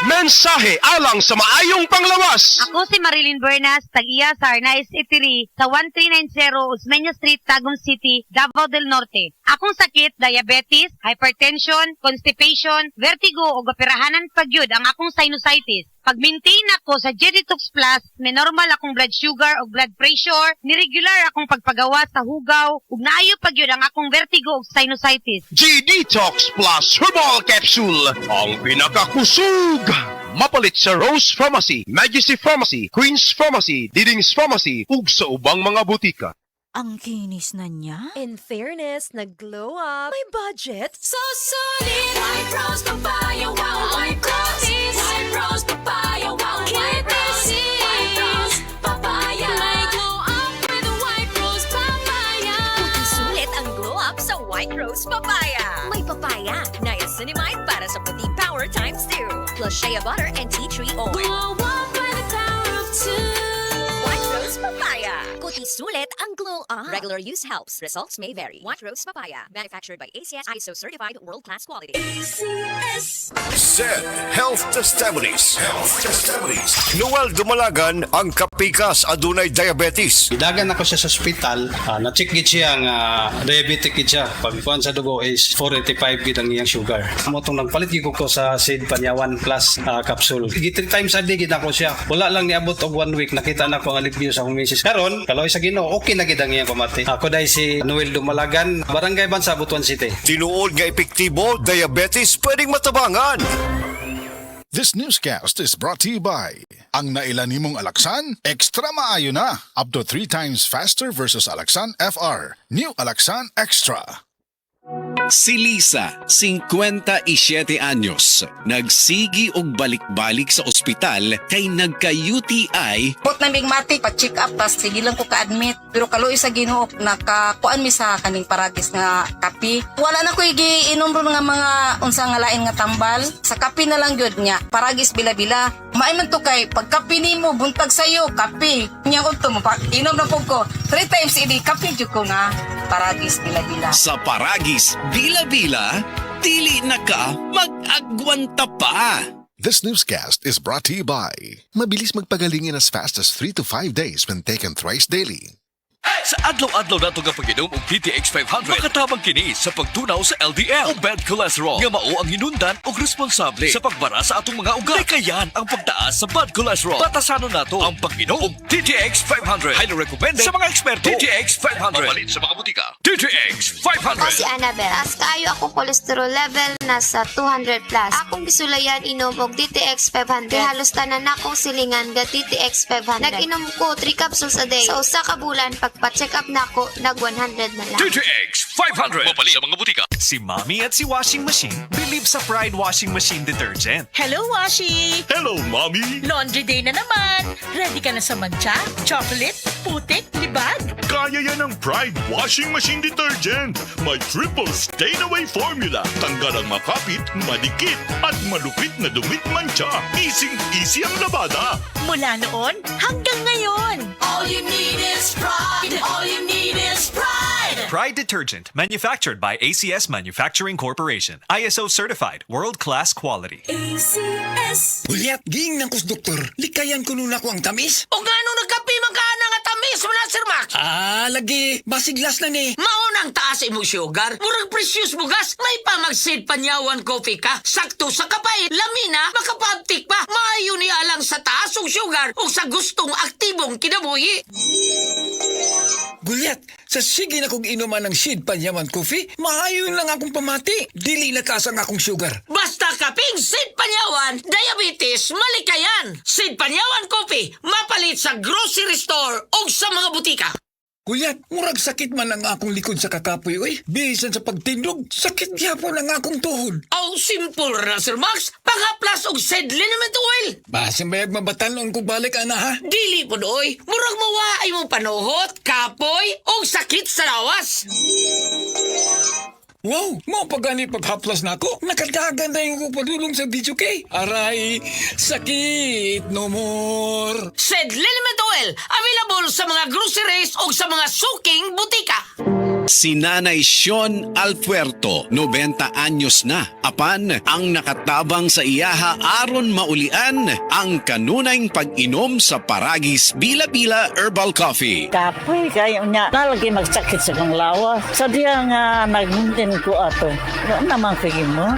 Mensahe alang sa maayong panglawas. Ako si Marilyn Bernas, tag-iya sa Arnaiz Eatery sa 1390 Osmeña Street, Tagum City, Davao del Norte. Akong sakit, diabetes, hypertension, constipation, vertigo o operahanan pagyud ang akong sinusitis. Pag-maintain ako sa G-Detox Plus, may normal akong blood sugar o blood pressure, niregular akong pagpagawa sa hugaw, ug naayo pagyud ang akong vertigo o sinusitis. G-Detox Plus Herbal Capsule, ang pinakakusog. Mapalit sa Rose Pharmacy, Majesty Pharmacy, Queen's Pharmacy, Diding's Pharmacy, ug sa ubang mga butika. Ang kinis na niya. In fairness, nag-glow up. May budget. So solid, White Rose Papaya, wow, White Rose. White Rose Papaya, wow, White Rose. White Rose Papaya. May glow up with the White Rose Papaya. Sulit ang glow up sa White Rose Papaya. May papaya, niacinamide para sa puti power times 2. Plus shea butter and tea tree oil. Glow up with the power of 2. White Rose Papaya. Kuti sulit ang glow up. Regular use helps. Results may vary. White Rose Papaya. Manufactured by ACS ISO certified world-class quality. ACS. SED Health Testimonies. Noel Dumalagan ang kapikas adunay diabetes. Idagan ako siya sa ospital, na-check gid siya nga diabetic gid siya. Pagkuan sa dugo is 485 gid ang iyang sugar. Amo tong nagpalit gid ko sa SED Panyawan Plus capsule. Gid 3 times a day gid ako siya. Wala lang niabot og 1 week nakita na ko ang alivio sa akong misis. Karon, kaloy sa Ginoo, okay na gid ang iyang pamati. Ako dai si Noel Dumalagan, Barangay Bansa, Butuan City. Tinuod nga epektibo, diabetes pwedeng matabangan. This newscast is brought to you by ang nailan nimong Alaxan, extra maayo na. Up to 3 times faster versus Alaxan FR. New Alaxan Extra. Si Lisa, 57 anyos, nagsigi og balik-balik sa ospital kay nagka-UTI. Put na big mati, pa-check up, tas sige lang ko ka-admit. Pero kaluoy sa Ginoo, nakakuan mi sa kaning paragis nga kapi. Wala na ko igiinom ron nga mga unsa nga lain nga tambal. Sa kapi na lang gyud niya, paragis bila-bila. Maayman to kay, pag kapi nimo, buntag sayo, kapi. Nya ko to, inom na po ko. 3 times ini, kapi jud ko nga, paragis bila-bila. Sa paragis, bila-bila, dili na ka mag-agwanta pa. This newscast is brought to you by mabilis magpagaling in as fast as 3 to 5 days when taken thrice daily. Sa adlaw-adlaw nato nga pag-inom og DTX 500, makatabang kini sa pagtunaw sa LDL o bad cholesterol nga mao ang hinundan og responsable sa pagbara sa atong mga ugat. Kayan ang pagtaas sa bad cholesterol. Batasanon nato ang pag-inom og DTX 500. Highly recommended sa mga eksperto. DTX 500. Mapalit sa mga butika. DTX 500. Ako si Annabel. Taas kaayo akong cholesterol level nasa 200 plus. Akong gisulayan inom og DTX 500. Kay halos tanan akong silingan ga DTX 500. Nag-inom ko 3 capsules a day. Sa usa ka bulan pagpa-check up na ako, nag-100 na lang. DTX 500. Mapalit sa mga butika. Si Mommy at si Washing Machine believe sa Pride Washing Machine Detergent. Hello, Washi! Hello, Mommy! Laundry day na naman! Ready ka na sa mancha, chocolate, putik, libag? Kaya yan ang Pride Washing Machine Detergent. May triple stain-away formula. Tanggal ang makapit, madikit, at malupit na dumit mancha. Easy ang labada. Mula noon hanggang ngayon. All you need is pride. All you need is pride. Pride Detergent, manufactured by ACS Manufacturing Corporation. ISO certified, world-class quality. ACS. Uliat, giing ng kus doktor, likayan ko nun ako ang tamis. O gano nagkapi magkana nga tamis mo na, Sir Max? Lagi, basiglas na ni. Maunang taas mo sugar, murag precious bugas, may pamagsid panyawan coffee ka. Sakto sa kapay, lamina, makapabtik pa. Maayo ni alang sa taas og sugar o sa gustong aktibong kinabuhi. Gulyat, sa sige na kong inuman ng Sid Panyaman Coffee, maayon lang akong pamati. Dili na kasang akong sugar. Basta kaping Sid Panyawan, diabetes, malikayan. Sid Panyawan Coffee, mapalit sa grocery store o sa mga butika. Gulyat, murag sakit man ang akong likod sa kakapoy, oy. Bisan sa pagtindog, sakit gyapon ang akong tuhod. Simple na, Sir Max. Pangaplas og Sid liniment oil. Basin bayag mabatanon kung balik, ana, ha? Dili po doy. Murag mawaay mo panuhot, kapoy, o sakit sa lawas. Wow, mo pagani paghaplas na ako. Nakadagan na yung padulong sa video kay. Aray, sakit no more. Sid liniment oil, available sa mga groceries o sa mga suking butika. Si Nanay Sean Alpuerto, 90 anyos na. Apan, ang nakatabang sa iyaha aron maulian ang kanunayng pag-inom sa Paragis Bila-Bila Herbal Coffee. Kapoy kayo niya. Nalagi magsakit sa kong lawas. Sa diya nga nagmintin ko ato. Ano naman kayo mo?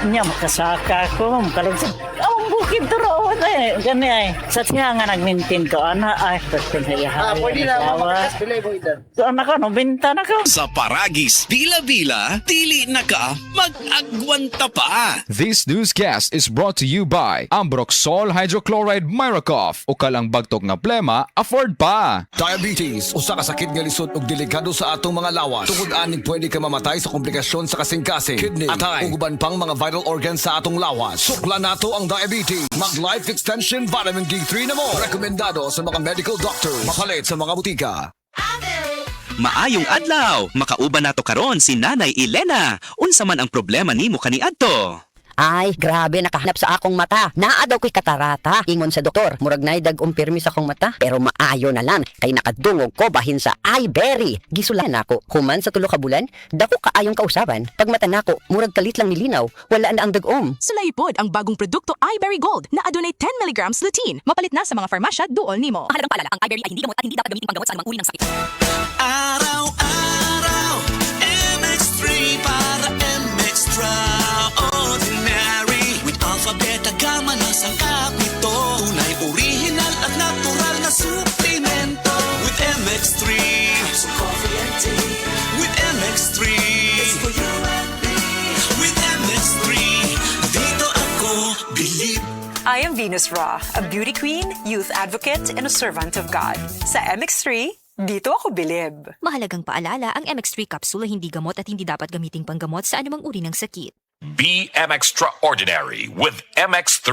Niya makasaka ko. Makalagsan. Ang bukid turo eh. Gani ay. Sa diya nga nagmintin ko. Ana ay pagpinayahan. Pwede na makakas. Bilay mo idan. So anak ko, binta na ko. Sa Paragis Bila-Bila, dili na ka mag-agwanta pa. This newscast is brought to you by Ambroxol Hydrochloride Miracoff o kalang bagtog nga plema, afford pa. Diabetes, usa ka sakit nga lisod ug delikado sa atong mga lawas. Tungod aning pwede ka mamatay sa komplikasyon sa kasing-kasing, kidney, atay, ug uban pang mga vital organs sa atong lawas. Sukla nato ang diabetes. Mag Life Extension Vitamin D3 na mo. Rekomendado sa mga medical doctors. Mapalit sa mga butika. Maayong adlaw, makauban nato karon si Nanay Elena. Unsa man ang problema nimo kaniadto? Ay, grabe, nakahanap sa akong mata. Naa daw ko'y katarata. Ingon sa doktor, murag nay dag umpirmi sa akong mata. Pero maayo na lang, kay nakadungog ko bahin sa iBerry. Gisulan ako. Human sa tulo ka bulan, dako kaayong kausaban. Pag mata nako, murag kalit lang nilinaw, wala na ang dagom. Sulaypod ang bagong produkto iBerry Gold na adunay 10 mg lutein. Mapalit na sa mga farmasya duol nimo. Mahalagang paalala, ang iBerry ay hindi gamot at hindi dapat gamitin panggamot sa anumang uri ng sakit. Araw-araw, MX3 para extraordinary. With alphabet, agama na sangkap nito. Tunay, original at natural na suplemento. With MX3, so coffee and tea. With MX3, it's for you and me. With MX3, dito ako believe. I am Venus Ra, a beauty queen, youth advocate, and a servant of God. Sa MX3, dito ako bilib. Mahalagang paalala, ang MX3 capsule ay hindi gamot at hindi dapat gamiting panggamot sa anumang uri ng sakit. Be extraordinary with MX3.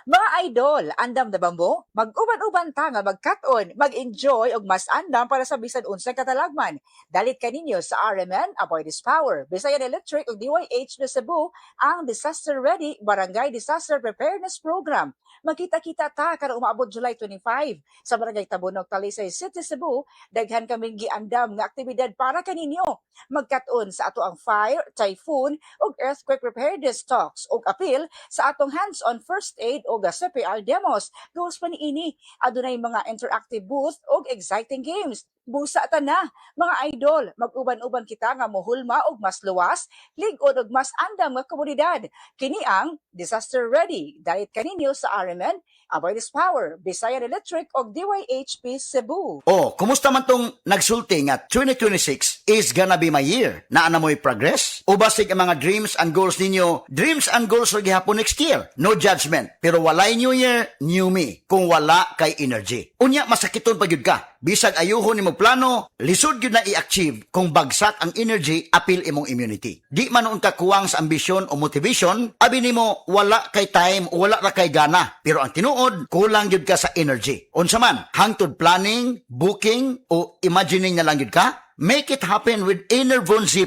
Mga idol, andam na ba mo? Mag-uban-uban ta nga mag-cut-on, mag-enjoy og mas andam para sa bisan unsay katalagman. Dalit kaninyo sa RMN, Avoid This Power, Bisayan Electric ug DYH na Cebu, ang Disaster Ready Barangay Disaster Preparedness Program. Magkita-kita ta karong umaabot July 25 sa Barangay Tabunog, Talisay City, Cebu. Daghan kaming giandam nga aktibidad para kaninyo. Mag-cut-on sa ato ang fire, typhoon ug earthquake preparedness talks ug appeal sa atong hands-on first aid o CPR demos. Goals pa niini, adunay mga interactive booth o exciting games. Busa ta na, mga idol, mag-uban-uban kita nga mohulma og mas luwas, lig-on og mas andam nga komunidad. Kini ang Disaster Ready. Dalit kaninyo sa RMN, Avoid This Power, Bisayan Electric og DYHP Cebu. Oh, kumusta man tong nagsulti nga 2026 is gonna be my year? Naana mo'y progress? O basig ang mga dreams and goals ninyo, dreams and goals ra gihapon next year? No judgment. Pero walay new year, new me. Kung wala kay energy. Unya, masakiton pa gyud ka. Bisag ayuhon nimo plano, lisod gyud na i-achieve kung bagsak ang energy, apil imong immunity. Di man ka kuwang sa ambisyon o motivation, abi nimo wala kay time o wala ra kay gana. Pero ang tinuod, kulang gyud ka sa energy. Unsa man, hangtod planning, booking o imagining na lang gyud ka? Make it happen with Enervon Z+.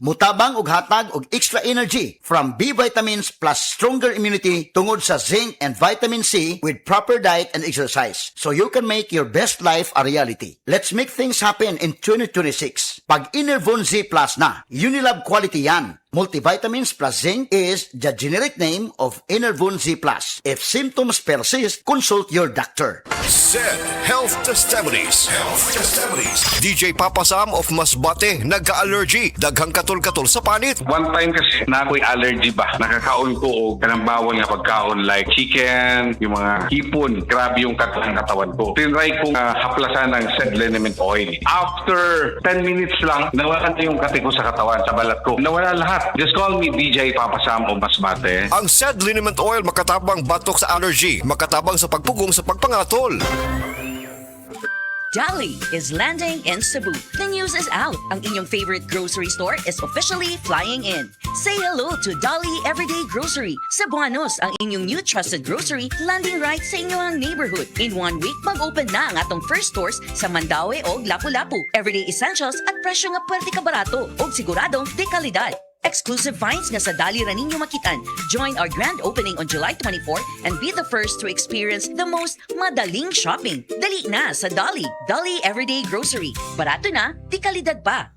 Mutabang og hatag og extra energy from B vitamins plus stronger immunity tungod sa zinc and vitamin C with proper diet and exercise. So you can make your best life a reality. Let's make things happen in 2026. Pag Enervon Z+ na, Unilab quality yan. Multivitamins plus zinc is the generic name of Enervon Z+. If symptoms persist, consult your doctor. Said Health Testimonies. DJ Papa Sam of Masbate, nagka-allergy. Daghang katol-katol sa panit. One time kasi na ako'y allergy ba. Nakakaon ko o kanang bawal nga pagkaon like chicken, yung mga hipon. Grabe yung katawan ko. Tinry kong haplasan ng said liniment oil. After 10 minutes lang, nawala na yung kati ko sa katawan, sa balat ko. Nawala lahat. Just call me DJ Papa Sam o Masbate. Ang said liniment oil makatabang batok sa allergy, makatabang sa pagpugong sa pagpangatol. Dolly is landing in Cebu. The news is out. Ang inyong favorite grocery store is officially flying in. Say hello to Dolly Everyday Grocery. Cebuanos, ang inyong new trusted grocery, landing right sa inyong neighborhood. In 1 week, mag-open na ang atong first stores sa Mandaue o Lapu-Lapu. Everyday essentials at presyo nga pwerte ka barato o siguradong de kalidad. Exclusive finds nga sa Dolly ra ninyo makitan. Join our grand opening on July 24 and be the first to experience the most madaling shopping. Dali na sa Dolly. Dolly Everyday Grocery. Barato na, di kalidad pa.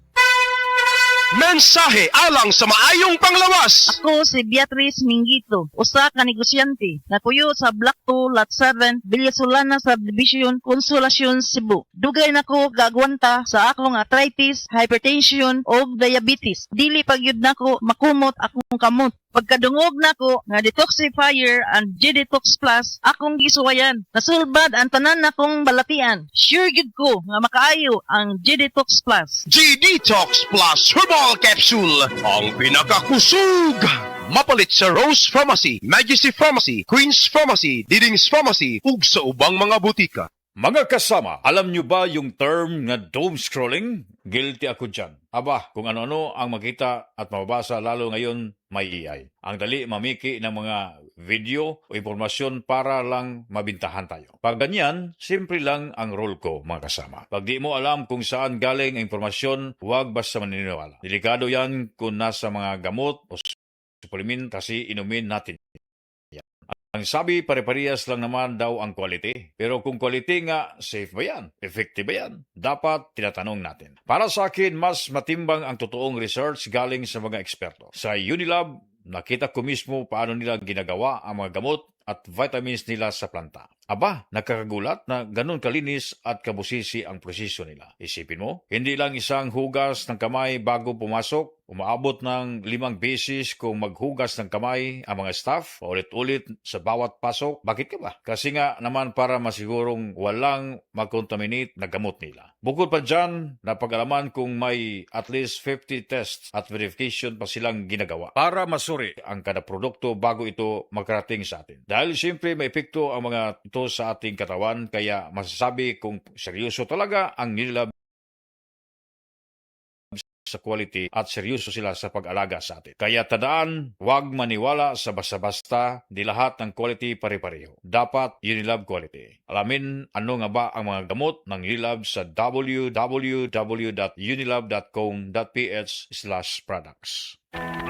Mensahe alang sa maayong panglawas. Ako si Beatrice Mingito, usa ka negosyante na puyo sa Block 2, Lot 7, Villasolana Subdivision, Consolacion, Cebu. Dugay nako gagwanta sa akong arthritis, hypertension o diabetes. Dili pagyud nako makumot akong kamot. Pagkadungog nako nga detoxifier and G-Detox Plus akong gisuwayan. Nasulbad ang tanan nakong balatian. Sure gyud ko nga makaayo ang G-Detox Plus. G-Detox Plus Herbal Capsule, ang pinakakusog. Mapalit sa Rose Pharmacy, Majesty Pharmacy, Queen's Pharmacy, Diding's Pharmacy, ug sa ubang mga butika. Mga kasama, alam nyo ba yung term na doom scrolling? Guilty ako dyan. Aba, kung ano-ano ang makita at mababasa lalo ngayon, may AI. Ang dali mamiki ng mga video o impormasyon para lang mabintahan tayo. Pag ganyan, simple lang ang role ko, mga kasama. Pag di mo alam kung saan galing ang impormasyon, huwag basta maniniwala. Delikado yan kung nasa mga gamot o supplement kasi inumin natin. Ang sabi, pare-parehas lang naman daw ang quality. Pero kung quality nga, safe ba yan? Effective ba yan? Dapat tinatanong natin. Para sa akin, mas matimbang ang totoong research galing sa mga eksperto. Sa Unilab, nakita ko mismo paano nila ginagawa ang mga gamot at vitamins nila sa planta. Aba, nakakagulat na ganun kalinis at kabusisi ang proseso nila. Isipin mo, hindi lang isang hugas ng kamay bago pumasok, umaabot ng 5 beses kung maghugas ng kamay ang mga staff, ulit-ulit sa bawat pasok. Bakit ka ba? Kasi nga naman para masigurong walang mag-contaminate na gamot nila. Bukod pa dyan, napag-alaman kung may at least 50 tests at verification pa silang ginagawa para masuri ang kada produkto bago ito makarating sa atin. Dahil siyempre may epekto ang mga ito sa ating katawan, kaya masasabi kung seryoso talaga ang Unilab sa quality at seryoso sila sa pag-alaga sa atin. Kaya tandaan, huwag maniwala sa basta-basta, di lahat ng quality pare-pareho. Dapat Unilab quality. Alamin ano nga ba ang mga gamot ng Unilab sa www.unilab.com.ph/products.